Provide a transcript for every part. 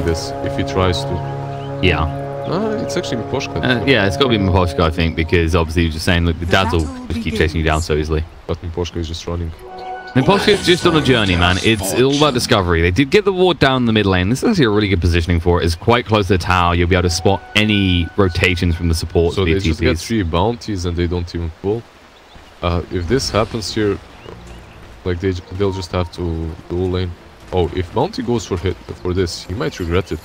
this if he tries to. Yeah. It's actually Miposhka. Yeah, it's got to be Miposhka, I think, because obviously you're just saying, look, the Dazzle just keep chasing you down so easily. But Miposhka is just running. Miposhka's just on a journey, man. It's all about discovery. They did get the ward down the mid lane. This is actually a really good positioning for it. It's quite close to the tower. You'll be able to spot any rotations from the support. So they just get 3 bounties and they don't even pull. If this happens here, like they'll just have to dual lane. Oh, if bounty goes for this, he might regret it.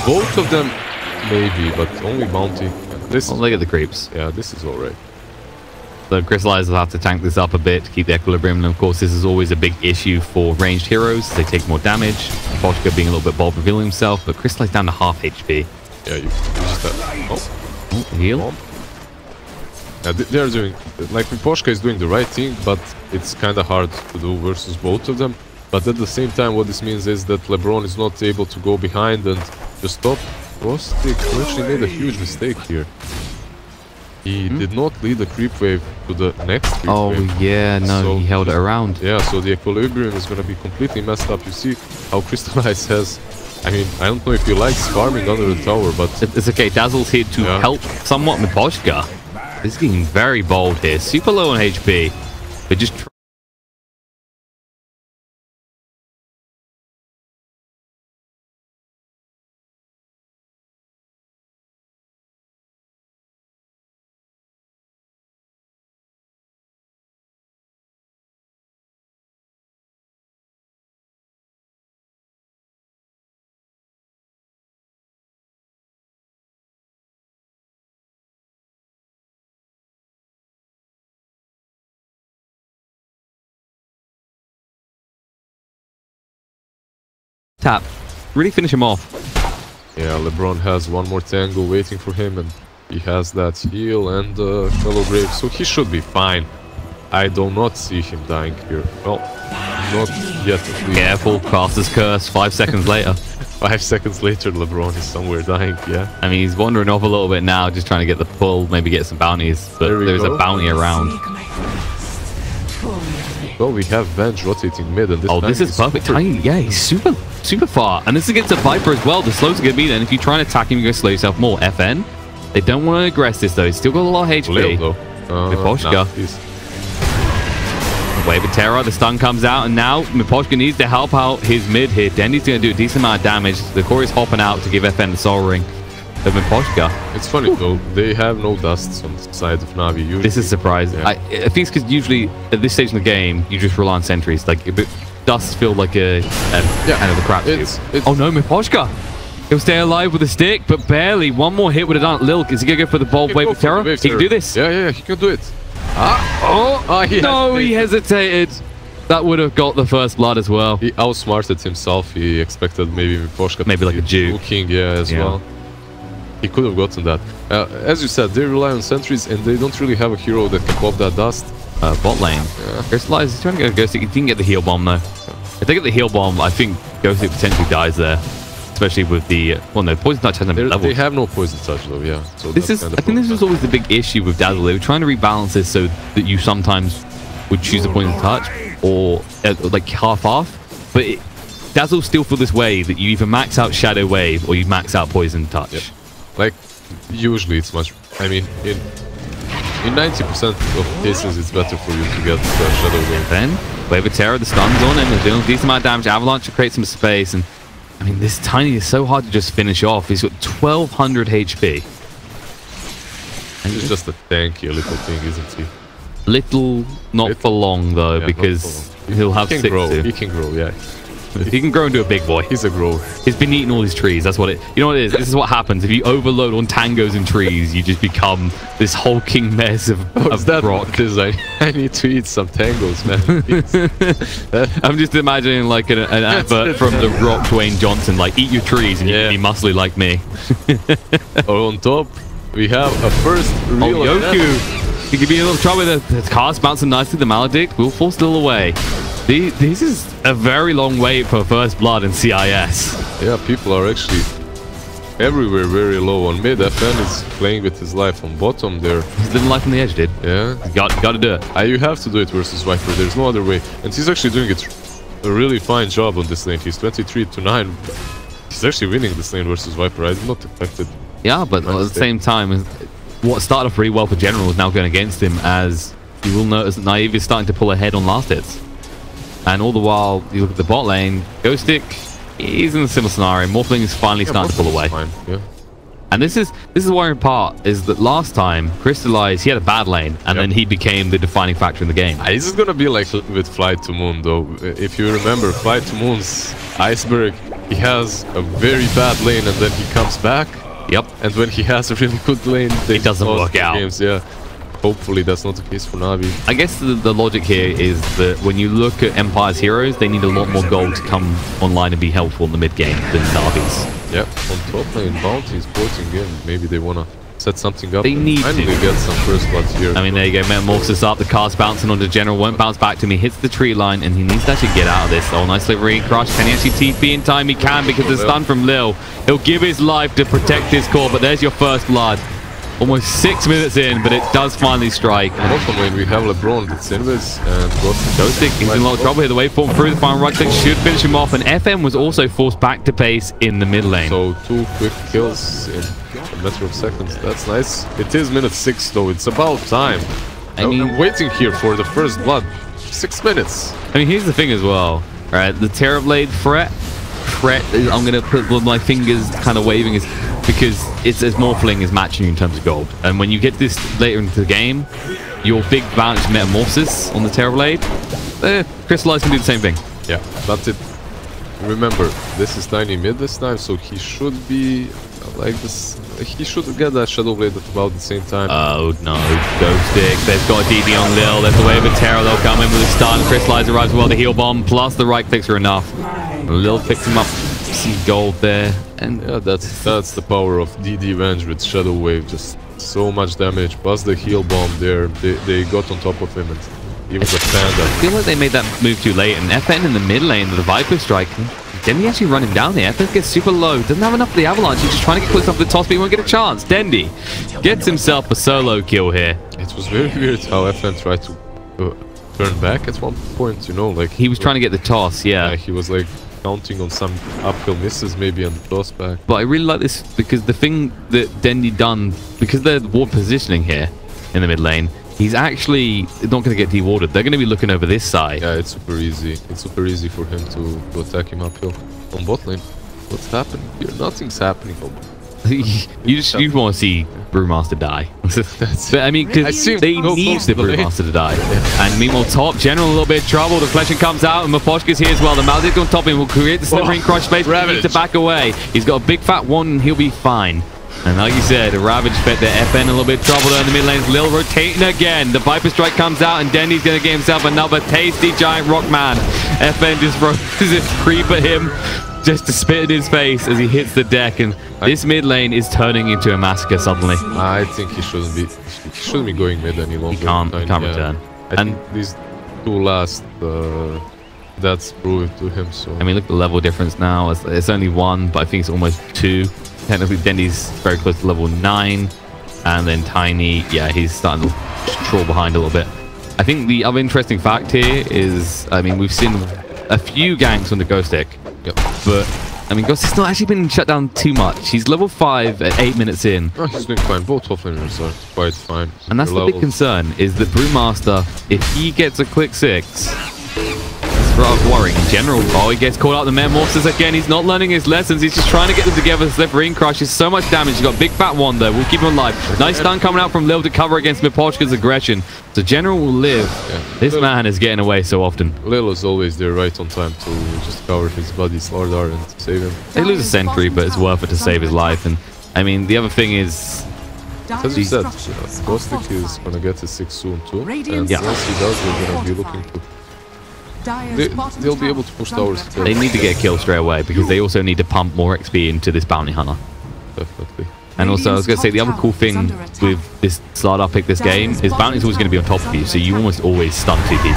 Both of them, maybe, but only bounty. This. Oh, look at the creeps. Yeah, this is alright. The Crystallizers will have to tank this up a bit to keep the equilibrium, and of course this is always a big issue for ranged heroes. They take more damage. Miposhka being a little bit bold, revealing himself, but Crystallize down to half HP. Yeah, you just have... Heal. Yeah, they're doing... Like, Miposhka is doing the right thing, but it's kind of hard to do versus both of them. But at the same time, what this means is that LeBron is not able to go behind and just stop. Rostic actually made a huge mistake here. He did not lead the creep wave to the next creep wave. Oh, yeah, no, so he held it around. Yeah, so the equilibrium is going to be completely messed up. You see how Crystallize has... I mean, I don't know if he likes farming under the tower, but... It's okay, Dazzle's here to help somewhat Miposhka. This is getting very bold here. Super low on HP. But just... Tap. Really finish him off. Yeah, LeBron has one more tango waiting for him, and he has that heal and Fellow Grave, so he should be fine. I do not see him dying here. Well, not yet at least. Careful, Caster's Curse, 5 seconds later. 5 seconds later, LeBron is somewhere dying, yeah. I mean, he's wandering off a little bit now, just trying to get the pull, maybe get some bounties, but there's a bounty around. Well, we have Venge rotating mid, and this is perfect timing. Yeah, he's super far. And this is against a Viper as well. The slow's going to be there. And if you try and attack him, you're going to slow yourself more. FN, they don't want to aggress this, though. He's still got a lot of HP. Miposhka. Wave of Terror, the stun comes out, and now Miposhka needs to help out his mid here. Dendy's going to do a decent amount of damage. The core is hopping out to give FN the soul ring of Miposhka. It's funny though, they have no dusts on the side of NaVi usually. This is surprising. Yeah. I think it's because usually at this stage in the game, you just rely on sentries. Like, dusts feel like a kind of a crap shoot. Oh no, Miposhka! He'll stay alive with a stick, but barely. One more hit would have done it. Lil, is he going to go for the bold wave of terror? He can do this. Yeah, he can do it. He hesitated. That would have got the first blood as well. He outsmarted himself. He expected maybe Miposhka maybe like a juke. As well. He could have gotten that. As you said, they rely on sentries, and they don't really have a hero that can pop that dust. Bot lane. Crystallize is trying to go Ghost. He didn't get the heal bomb though. If they get the heal bomb, I think Ghost potentially dies there. Especially with the poison touch hasn't been leveled. They have no poison touch though, yeah. So I think this was always the big issue with Dazzle. They were trying to rebalance this so that you sometimes would choose a poison touch or like half, but Dazzle still feel this way that you either max out Shadow Wave or you max out poison touch. Yep. Like usually it's much. I mean, in 90% of cases it's better for you to get the Shadow Wave. Then Wave of Terror, the stun's on him. They're doing a decent amount of damage. Avalanche to create some space, and I mean, this Tiny is so hard to just finish off. He's got 1200 HP. And he's just a tanky little thing, isn't he? Little, not for long though, because he'll have 6 grow. He can grow, yeah. He can grow into a big boy. He's a grower. He's been eating all his trees. That's what it... You know what it is? This is what happens. If you overload on tangos and trees, you just become this hulking mess of rock. Because I need to eat some tangos, man. I'm just imagining like an advert from the Rock Dwayne Johnson, like, eat your trees and you can be muscly like me. On top, we have a first real... Yoku! He could be in a little trouble with the cast bouncing nicely. The Maledict will fall still away. This is a very long wait for first blood in CIS. Yeah, people are actually everywhere very low on mid. FN is playing with his life on bottom there. He's living life on the edge, dude. Yeah. Got to do it. You have to do it versus Viper. There's no other way. And he's actually doing a really fine job on this lane. He's 23 to 9. He's actually winning this lane versus Viper. I did not expect it. Yeah, but at the same time, what started off pretty well for General is now going against him, as you will notice that NaVi is starting to pull ahead on last hits. And all the while, you look at the bot lane, Ghostic, he's in a similar scenario. Morphling is finally starting to pull away. Fine. Yeah. And this is the worrying part, is that last time, Crystallize, he had a bad lane, and then he became the defining factor in the game. This is gonna be like with Flight to Moon, though. If you remember, Flight to Moon's Iceberg, he has a very bad lane, and then he comes back. Yep. And when he has a really good lane, it doesn't work out. Games, yeah. Hopefully that's not the case for NaVi. I guess the logic here is that when you look at Empire's heroes, they need a lot more gold to come online and be helpful in the mid game than NaVi's. Yep, on top lane, Bounty is porting in. Maybe they want to set something up. They need to finally get some first bloods here. I mean, there you go. Metamorphosis up. The cast bouncing onto General. Won't bounce back to him. He hits the tree line, and he needs to actually get out of this. Oh, nice Slippery Crush. Can he actually TP in time? He can, because the stun from Lil. He'll give his life to protect his core, but there's your first blood. Almost 6 minutes in, but it does finally strike. And also when we have LeBron, it's Invis and Ghostic. He's in a lot of trouble here. The waveform through the final right click should finish him off, and FM was also forced back to pace in the mid lane. So 2 quick kills in a matter of seconds. That's nice. It is minute 6 though. It's about time. I'm waiting here for the first blood. 6 minutes. I mean, here's the thing as well. Right, the Terrorblade threat. I'm gonna put my fingers kind of waving is because it's as Morphling is matching you in terms of gold. And when you get this later into the game, your big bounce Metamorphosis on the Terrorblade, Crystallize can do the same thing. Yeah, that's it. Remember, this is Tiny mid this time, so he should be like this. He should get that Shadow Blade at about the same time. Oh no, Ghostic. They've got a DD on Lil. There's a wave of terror. They'll come in with a stun. Crystallize arrives well. The heal bomb plus the right clicks are enough. Lil picks him up. See gold there. And yeah, that's the power of DD Venge with Shadow Wave. Just so much damage. Plus the heal bomb there. They got on top of him. And even the Panda. I feel like they made that move too late. And FN in the mid lane, the Viper strike. Dendy actually run him down here. FN gets super low. Doesn't have enough of the avalanche. He's just trying to get close up to the toss, but he won't get a chance. Dendy gets himself a solo kill here. It was very weird how FN tried to turn back at one point, you know, like... He was trying to get the toss, yeah. He was like counting on some uphill misses maybe and toss back. But I really like this because the thing that Dendy done, because they're ward positioning here in the mid lane, he's actually not going to get dewarded. They're going to be looking over this side. Yeah, it's super easy. It's super easy for him to attack him uphill. On bot lane, what's happening here? Nothing's happening. you want to see Brewmaster die. But I mean, because they need the Brewmaster to die. Yeah. And meanwhile, top General a little bit of trouble. The fleshing comes out, and Miposhka's here as well. The Maldic on top of him will create the slippery crush space. But he needs to back away. He's got a big fat one, and he'll be fine. And like you said, a Ravage fed the FN a little bit of trouble there in the mid lanes. Lil rotating again. The Viper strike comes out, and Dendy's going to get himself another tasty giant rock man. FN just roses his creep at him just to spit in his face as he hits the deck. And this mid lane is turning into a massacre suddenly. I think he shouldn't be going mid any longer. He can't return. I think these two last that's proved to him. So I mean, look at the level difference now. It's only 1, but I think it's almost 2. Technically, Dendy's very close to level 9, and then Tiny, yeah, he's starting to troll behind a little bit. I think the other interesting fact here is, I mean, we've seen a few ganks on the Ghostic, but I mean, Ghostic's not actually been shut down too much. He's level 5 at 8 minutes in. Oh, he's doing fine. Both offlaners are quite fine. And that's the big concern, is that Brewmaster, if he gets a quick 6, rather worrying in general. Oh, he gets caught out the Metamorphosis again. He's not learning his lessons. He's just trying to get them together. The Slippery Crush is so much damage. He's got a big fat one though. We'll keep him alive. Nice stun coming out from Lil to cover against Miposhka's aggression. So General will live. Yeah. This man is getting away so often. Lil is always there right on time to just cover his buddy Slardar and save him. They lose a sentry, but it's worth it to save his life. And I mean, the other thing is, as you said, Ghostic is going to get his 6 soon too. And once he does, we're going to be looking to... They'll be able to push towers. They need to get a kill straight away because they also need to pump more XP into this bounty hunter. Definitely. And also, I was going to say, the other cool thing with this Slardar pick this game is bounty's always going to be on top of you, so you almost always stun 2 people.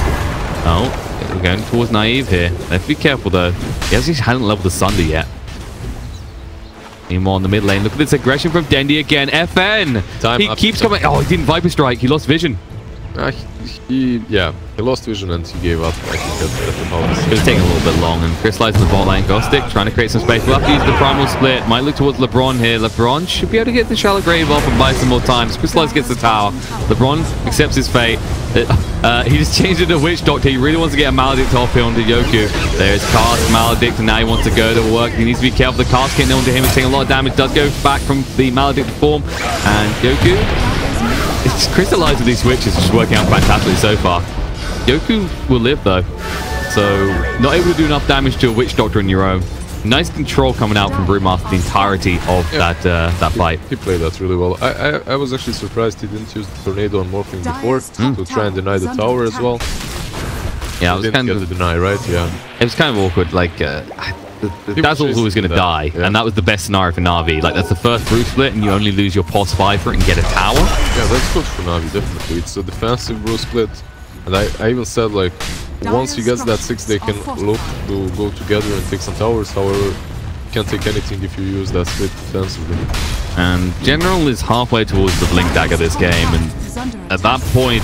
Oh, we're going towards Naive here. Have to be careful though. He actually hasn't leveled the Sunder yet. Meanwhile, in the mid lane, look at this aggression from Dendy again. FN! He keeps coming. Oh, he didn't Viper Strike. He lost vision. He lost vision and he gave up. I think at the moment. It's taking a little bit long, and Crystallize in the bot lane. Ghostic trying to create some space. We'll have to use the primal split. Might look towards LeBron here. LeBron should be able to get the shallow grave off and buy some more time. Crystallize gets the tower. LeBron accepts his fate. He just changed it to Witch Doctor. He really wants to get a Maledict off here onto Yoku. There's Cast, Maledict, and now he wants to go to work. He needs to be careful. The Cast getting onto him. It's taking a lot of damage. Does go back from the Maledict form. And Yoku, it's Crystallized with these switches, which is working out fantastically so far. Yoku will live though. So, not able to do enough damage to a Witch Doctor on your own. Nice control coming out from Brewmaster the entirety of that fight. He played that really well. I was actually surprised he didn't use the tornado on Morphling before to try and deny the tower as well. Yeah, it was kind of the deny, right? Yeah. It was kind of awkward. Like Dazzle was always going to die, and that was the best scenario for NaVi. Like that's the first brew split, and you only lose your pos 5 for it and get a tower. Yeah, that's good for NaVi, definitely. It's a defensive brew split, and I even said like once he gets that 6, they can look to go together and take some towers. However, you can't take anything if you use that split defensively. And General is halfway towards the Blink Dagger this game, and at that point,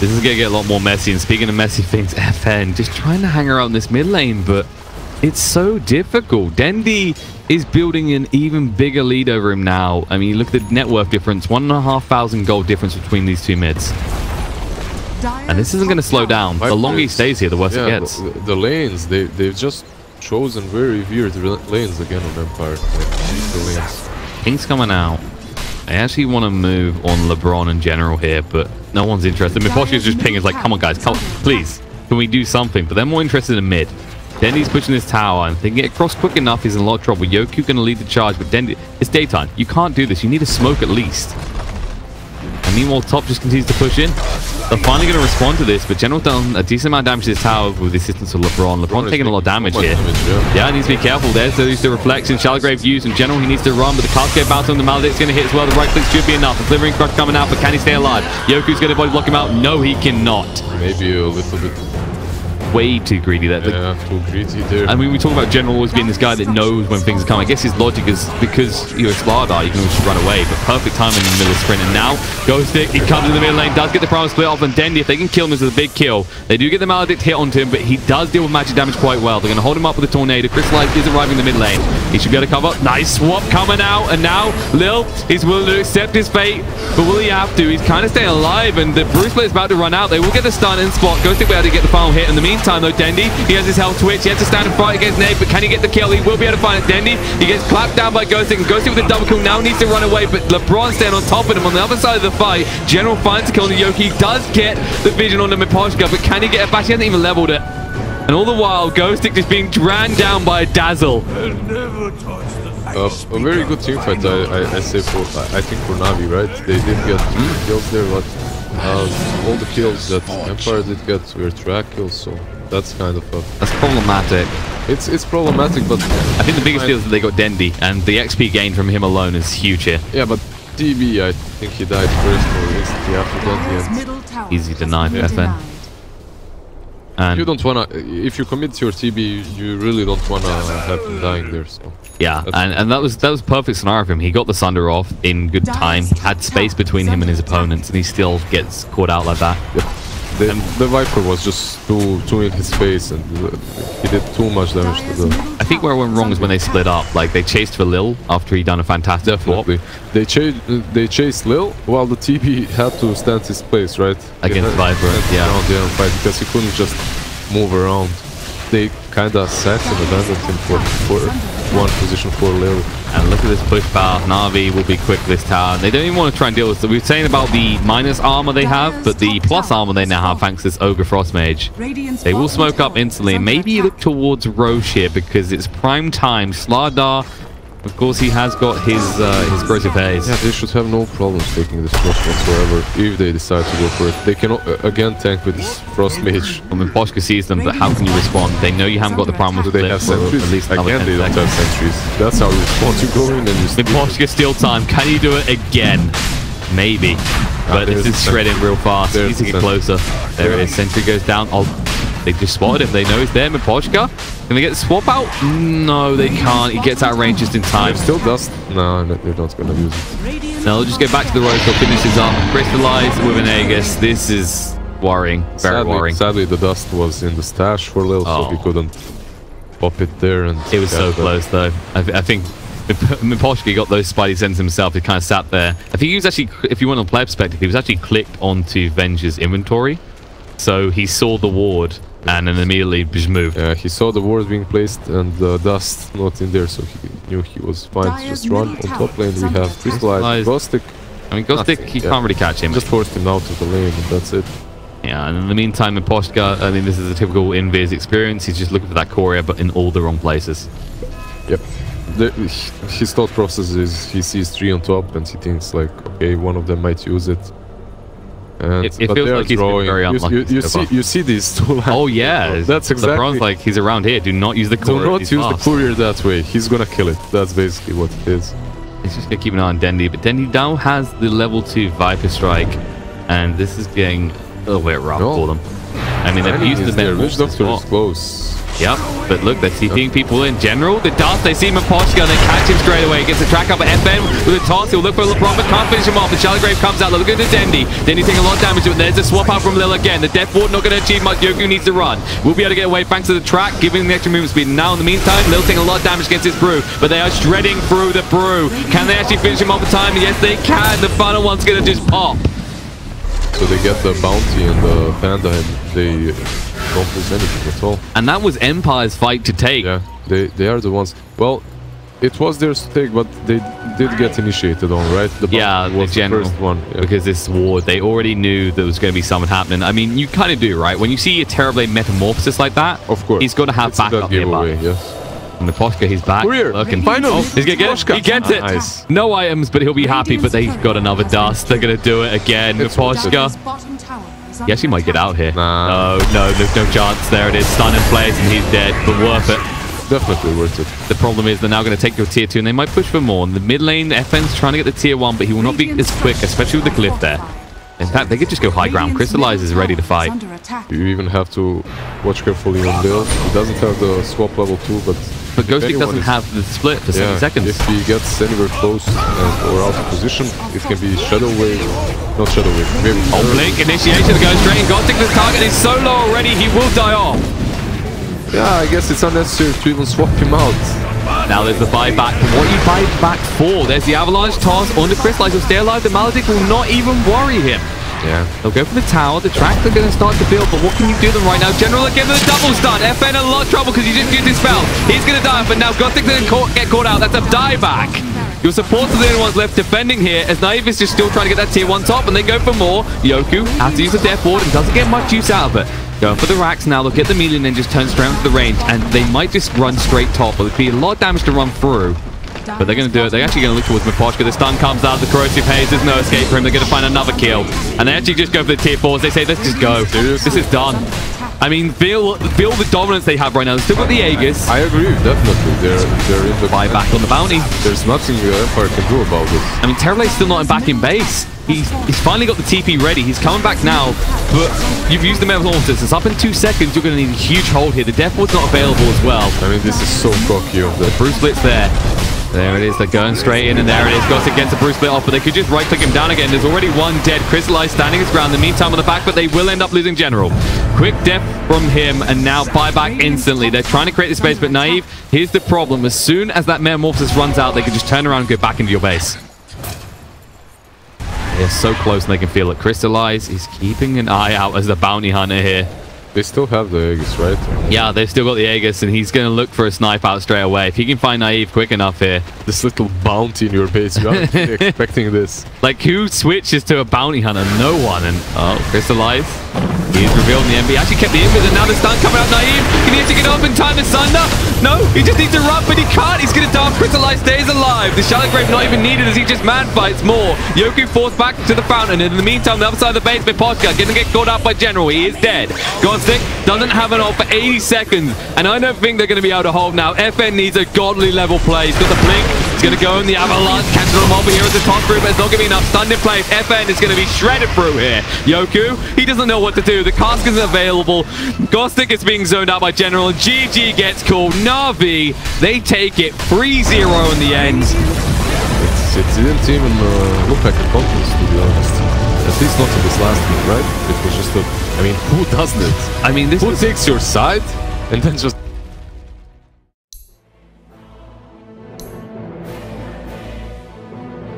this is going to get a lot more messy. And speaking of messy things, FN just trying to hang around this mid lane, but it's so difficult. Dendi is building an even bigger lead over him now. I mean, look at the net worth difference, 1,500 gold difference between these two mids. And this isn't going to slow down. The longer he stays here, the worse it gets. The lanes, they've just chosen very weird lanes again on Empire. The lanes. King's coming out. I actually want to move on LeBron and General here, but no one's interested. Miposhi is just pinging, like, come on guys, come, please, can we do something? But they're more interested in mid. Dendi's pushing this tower, and if they can get across quick enough, he's in a lot of trouble. Yoku going to lead the charge, but Dendi, it's daytime. You can't do this. You need a smoke at least. And meanwhile, top just continues to push in. They're finally going to respond to this, but General's done a decent amount of damage to this tower with the assistance of LeBron. LeBron taking a lot of damage here. Yeah, he needs to be careful there. So there's the reflection. Shallow grave used, and General, he needs to run, but the cascade bounce on the Maledict's going to hit as well. The right click should be enough. The Slivering Crush coming out, but can he stay alive? Yoku's going to body block him out. No, he cannot. Maybe a little bit. Way too greedy there. Yeah, too greedy there. I mean, we talk about General always being this guy that knows when things are coming. I guess his logic is because you're a Slardar, you can always run away, but perfect timing in the middle of the sprint. And now, Ghostic, he comes in the middle lane, does get the primal split off, and Dendi, if they can kill him, this is a big kill. They do get the Maledict hit onto him, but he does deal with magic damage quite well. They're going to hold him up with a tornado. Crystallize is arriving in the mid lane. He should be able to cover. Nice swap coming out, and now Lil is willing to accept his fate, but will he have to? He's kind of staying alive, and the brew split is about to run out. They will get the stun and spot. Ghostic will be able to get the final hit. In the meantime, though, Dendi, he has his health twitch. He has to stand and fight against Nate, but can he get the kill? He will be able to find it. Dendi, he gets clapped down by Ghostic, and Ghostic with a double kill now needs to run away, but LeBron staying on top of him on the other side of the fight. General finds the kill on the Yoki. He does get the vision on the Miposhka, but can he get it back? He hasn't even leveled it. And all the while, Ghostic just being dragged down by a Dazzle. A very good team fight, I say I think for NaVi, right? They did get 3 kills there, but all the kills that Empire did get were track kills, so that's kind of that's problematic. It's problematic, but I think the biggest deal is that they got Dendi, and the XP gain from him alone is huge here. Yeah, but TB, I think he died first or instantly after Dendi, and easy denied, FN. And you don't wanna, if you commit your TB, you really don't wanna have him dying there. So yeah, and that was perfect scenario for him. He got the Sunder off in good time. He had space between him and his opponents, and he still gets caught out like that. Yep. The Viper was just too in his face, and he did too much damage to the... I think where it went wrong was when they split up. Like, they chased for Lil after he done a fantastic swap. They chased Lil while the TB had to stand his place, right? Against Viper, yeah. Around the fight, because he couldn't just move around. They kind of sacked and abandoned him for one position for Lil. And look at this push power. NaVi will be quick this tower. They don't even want to try and deal with it. We were saying about the minus armor they have, but the plus armor they now have thanks to this Ogre Frost Mage. They will smoke up instantly. Maybe look towards Roche here because it's prime time. Slardar, of course, he has got his corrosive haze. Yeah, they should have no problems taking this frost whatsoever if they decide to go for it. They can again tank with this frost mage. I mean, Poshka sees them, but how can you respond? They know you haven't got the primal split. Do they have sentries? At least again, they don't have sentries. That's how you respond. You go in and you steal. Poshka steal time. Can he do it again? Maybe. But this is shredding real fast. He needs to get closer. There it is. Sentry goes down. Oh, they just spotted him. They know he's there. Miposhka. Can they get the swap out? No, they can't. He gets out of range just in time. Still dust? No, they're not going to use it. Now we'll just go back to the Roadkill, finishes up, Crystallize with an Aegis. This is worrying, very worrying. Sadly, the dust was in the stash for a little, so he couldn't pop it there. And it was so close, though. I think Miposhka got those spidey senses himself. He kind of sat there. I think he was actually, if you want on player perspective, he was actually clicked onto Venge's inventory. So he saw the ward and then immediately just moved. Yeah, he saw the ward being placed and the dust not in there, so he knew he was fine to just run. On top lane we have Crystallized, Ghostic. I mean, Ghostic, he can't really catch him. Just forced him out of the lane and that's it. Yeah, and in the meantime, Miposhka, I mean, this is a typical Invis experience. He's just looking for that Courier, but in all the wrong places. Yep. His thought process is he sees 3 on top and he thinks like, okay, one of them might use it. And, it feels like he's been very unlucky. You see these two lines. Oh yeah, that's exactly. LeBron's like, he's around here. Do not use the Courier. Do not use the Courier that way. He's gonna kill it. That's basically what it is. He's just gonna keep an eye on Dendi, but Dendi now has the level 2 Viper Strike, and this is getting a little bit rough for them. I mean, they've used the Witch Doctor is close. Yep, but look, they're TPing people in general. The dust, they see Miposhka and they catch him straight away. He gets a track up at FN with a toss. He'll look for LeBron, but can't finish him off. The Shallow Grave comes out. Look at the Dendi. Dendi taking a lot of damage to it. There's a swap out from Lil again. The Death Ward not going to achieve much. Yoku needs to run. We'll be able to get away thanks to the track, giving him the extra movement speed. Now, in the meantime, Lil taking a lot of damage against his Brew, but they are shredding through the Brew. Can they actually finish him off in time? Yes, they can. The final one's going to just pop. So they get the bounty and the panda and they don't lose anything at all. And that was Empire's fight to take. Yeah, they are the ones. Well, it was theirs to take, but they did get initiated on, right? The was the first one. Yeah. Because this ward, they already knew there was going to be something happening. I mean, you kind of do, right? When you see a Terrorblade metamorphosis like that, of course, he's got to have backup nearby. Yes. And Miposhka, he's back. Looking. Finally! Oh, he's going to get it. He gets it. Nice. No items, but he'll be happy. But they've got another dust. They're going to do it again. Miposhka. He actually might get out here. Nah. No, there's no chance. There it is. Stun in place, and he's dead. But worth it. Definitely worth it. The problem is they're now going to take your tier 2, and they might push for more. In the mid lane, FN's trying to get the tier 1, but he will not be as quick, especially with the glyph there. In fact, they could just go high ground. Crystallize is ready to fight. You even have to watch carefully on Bill. He doesn't have the swap level 2, but Ghostic doesn't have the split for 7 seconds. If he gets anywhere close or out of position, it can be Shadow Wave. Not Shadow Wave. Maybe Blink initiation goes straight in. Ghostic, the target is so low already, he will die off. Yeah, I guess it's unnecessary to even swap him out. Now there's the buyback. What you buy back for? There's the Avalanche toss on the Crystallize. He'll stay alive. The Maledict will not even worry him. Yeah. They'll go for the tower. The track they're going to start to build, but what can you do them right now? General again with a double stun. FN in a lot of trouble because he just used his spell. He's going to die, but now Ghostic's going to get caught out. That's a dieback. Your supports are the only ones left defending here, as NaVi is just still trying to get that tier 1 top, and they go for more. Yoku has to use the Death Ward and doesn't get much use out of it. Going for the racks now. They'll get the melee and then just turn straight onto the range, and they might just run straight top. It'll be a lot of damage to run through. But they're going to do it. They're actually going to look towards Miposhka. The stun comes out. The corrosive haze. There's no escape for him. They're going to find another kill. And they actually just go for the tier 4s. They say, let's just go. This is done. I mean, feel the dominance they have right now. They've still got the Aegis. I agree, definitely. They're in the buyback on the bounty. There's nothing Empire can do about this. I mean, Terrorblade's still not back in base. He's finally got the TP ready. He's coming back now, but you've used the Metamorphosis. It's up in 2 seconds. You're going to need a huge hold here. The Death Ward's not available as well. I mean, this is so cocky of them. The Bruce Split's there. There it is. They're going straight in, and there it is. Ghostic against the Bruce Split off, but they could just right-click him down again. There's already one dead. Crystallize standing his ground. In the meantime, on the back, but they will end up losing General. Quick death from him, and now buyback instantly. They're trying to create the space, but Naive, here's the problem. As soon as that Metamorphosis runs out, they can just turn around and go back into your base. They're so close, and they can feel it. Crystallize is keeping an eye out as the bounty hunter here. They still have the Aegis, right? Yeah, they've still got the Aegis, and he's going to look for a snipe out straight away. If he can find Naive quick enough here. This little bounty in your base, you aren't really expecting this. Like, who switches to a bounty hunter? No one. And, oh, Crystallize. He's revealed the MB. Actually kept the invis, and now the stun coming out Naive. Can he actually get up in time to Sunder? No, he just needs to run, but he can't. He's going to die. Crystallize stays alive. The Shallow Grave not even needed as he just man fights more. Yoku forced back to the fountain, and in the meantime, the other side of the base, Miposhka going to get caught out by General. He is dead. Ghostic doesn't have an ult for 80 seconds, and I don't think they're going to be able to hold now. FN needs a godly level play. He's got the blink. He's going to go in the Avalanche. Cancel him over here as a top group, but it's not going to be enough. Stunned in place. FN is going to be shredded through here. Yoku, he doesn't know what to do. The cask isn't available. Ghostic is being zoned out by General, and GG gets called. NaVi, they take it 3-0 in the end. It didn't even look like a contest, to be honest. At least not in this last game, right? It was just a... I mean, who does that? I mean, who takes your side and then just